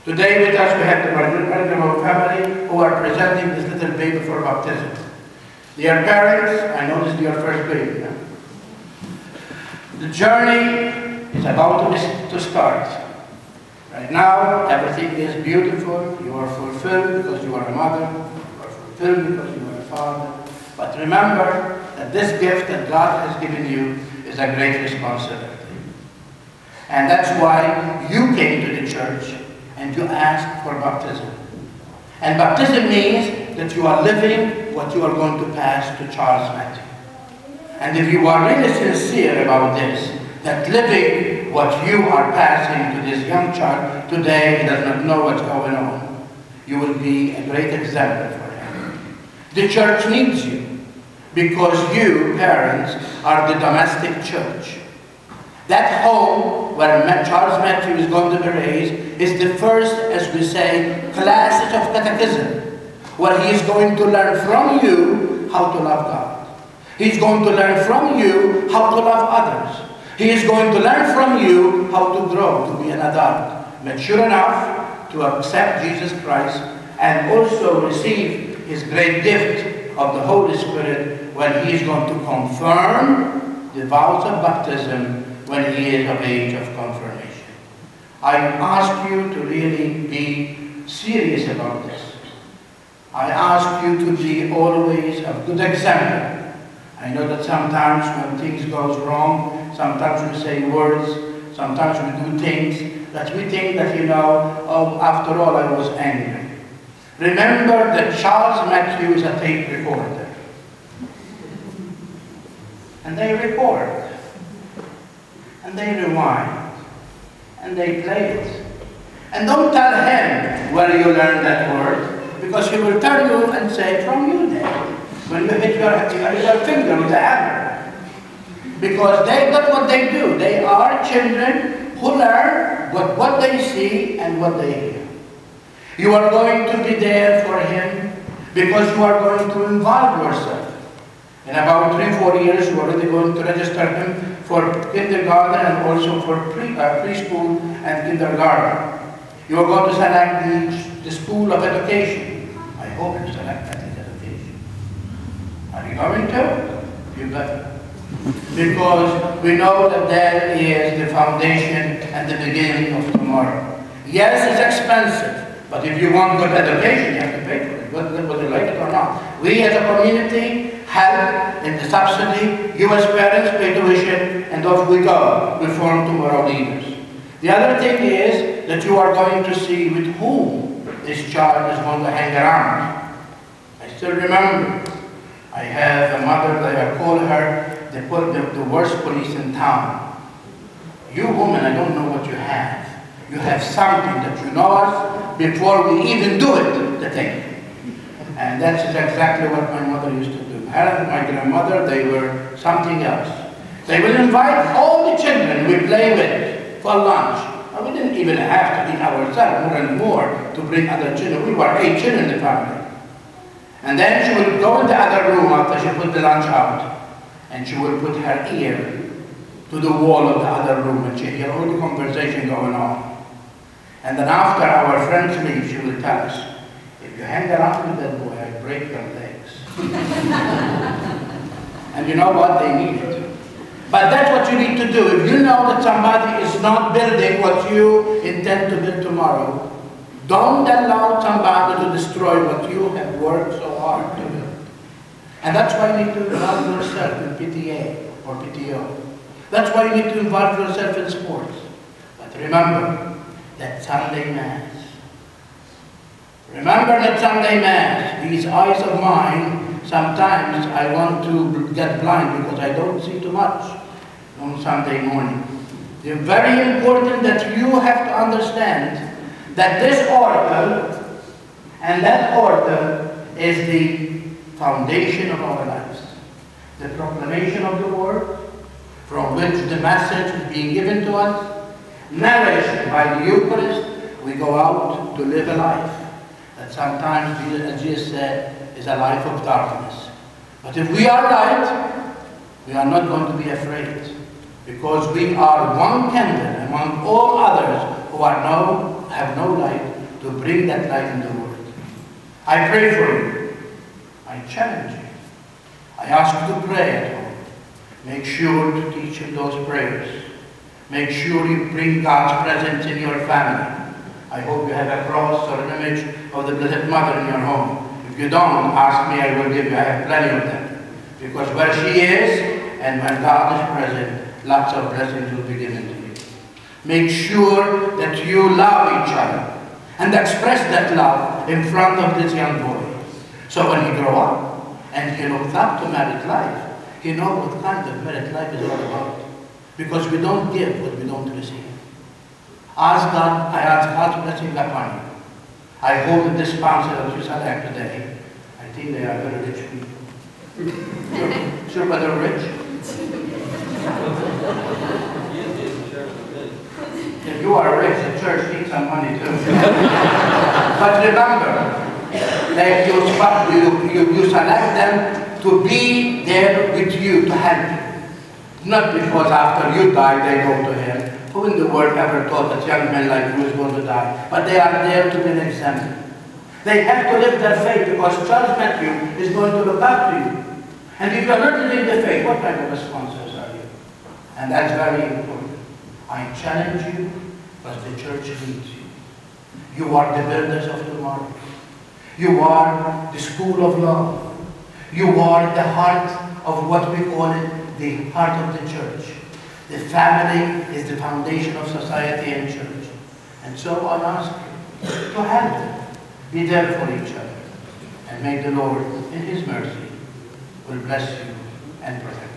Today with us we have the Bergamo family who are presenting this little baby for baptism. Dear parents, I know this is your first baby. Yeah? The journey is about to start. Right now, everything is beautiful. You are fulfilled because you are a mother. You are fulfilled because you are a father. But remember that this gift that God has given you is a great responsibility. And that's why you came to the church and you asked for baptism. And baptism means that you are living what you are going to pass to Charles Matthew. And if you are really sincere about this, that living what you are passing to this young child today, he does not know what's going on, you will be a great example for him. The church needs you because you, parents, are the domestic church. That home where Charles Matthew is going to be raised is the first, as we say, classes of catechism, where he is going to learn from you how to love God. He's going to learn from you how to love others. He is going to learn from you how to grow, to be an adult, mature enough to accept Jesus Christ and also receive his great gift of the Holy Spirit when he is going to confirm the vows of baptism when he is of age of confirmation. I ask you to really be serious about this. I ask you to be always a good example. I know that sometimes when things goes wrong, sometimes we say words, sometimes we do things that we think that, you know, oh, after all I was angry. Remember that Charles Matthew is a tape recorder. And they record. And they rewind, and they play it. And don't tell him where you learned that word, because he will tell you and say, from you there, when you hit your finger with the hammer. Because that's what they do. They are children who learn what they see and what they hear. You are going to be there for him because you are going to involve yourself. In about 3-4 years, you are already going to register him for kindergarten and also for preschool and kindergarten. You are going to select the school of education. I hope you select that as education. Are you going to? You better. Because we know that that is the foundation and the beginning of tomorrow. Yes, it's expensive, but if you want good education, you have to pay for it, whether you like it or not. We as a community help in the subsidy, U.S. parents pay tuition, and off we go. We form tomorrow leaders. The other thing is that you are going to see with whom this child is going to hang around. I still remember, I have a mother that I call her the worst police in town. You woman, I don't know what you have. You have something that you know us before we even do it, the thing. And that's exactly what my mother used to do. Her and my grandmother, they were something else. They will invite all the children we play with for lunch. And we didn't even have to eat ourselves more and more to bring other children. We were 8 children in the family. And then she would go in the other room after she put the lunch out. And she would put her ear to the wall of the other room and she hear all the conversation going on. And then after our friends leave, she will tell us, if you hang around with that boy, I break your legs. And you know what? They need it. But that's what you need to do. If you know that somebody is not building what you intend to build tomorrow, don't allow somebody to destroy what you have worked so hard to build. And that's why you need to involve yourself in PTA or PTO. That's why you need to involve yourself in sports. But remember that Sunday Mass. Remember that Sunday Mass. These eyes of mine, sometimes I want to get blind because I don't see too much on Sunday morning. It's very important that you have to understand that this oracle and that oracle is the foundation of our lives. The proclamation of the word, from which the message is being given to us, nourished by the Eucharist, we go out to live a life that sometimes, as Jesus said, is a life of darkness. But if we are light, we are not going to be afraid, because we are one candle among all others who have no light to bring that light in the world. I pray for you. I challenge you. I ask you to pray at home. Make sure to teach him those prayers. Make sure you bring God's presence in your family. I hope you have a cross or an image of the Blessed Mother in your home. If you don't, ask me, I will give you. I have plenty of them. Because where she is, and when God is present, lots of blessings will be given to you. Make sure that you love each other and express that love in front of this young boy. So when he grows up and he looks up to married life, he knows what kind of married life is all about. Because we don't give what we don't receive. I ask God's blessing upon you. I hope that this sponsor that you select today, I think they are very rich people. Sure, but they're rich. If you are rich, the church needs some money too. But remember, that you select them to be there with you, to help you. Not because after you die, they go to hell. Who in the world ever thought that young men like you is going to die? But they are there to be an example. They have to live their faith because Charles Matthew is going to look up to you. And if you are not living the faith, what kind of sponsors are you? And that's very important. I challenge you because the church needs you. You are the builders of tomorrow. You are the school of love. You are the heart of what we call it, the heart of the church. The family is the foundation of society and church. And so I ask you to help them. Be there for each other. And may the Lord, in his mercy, will bless you and protect you.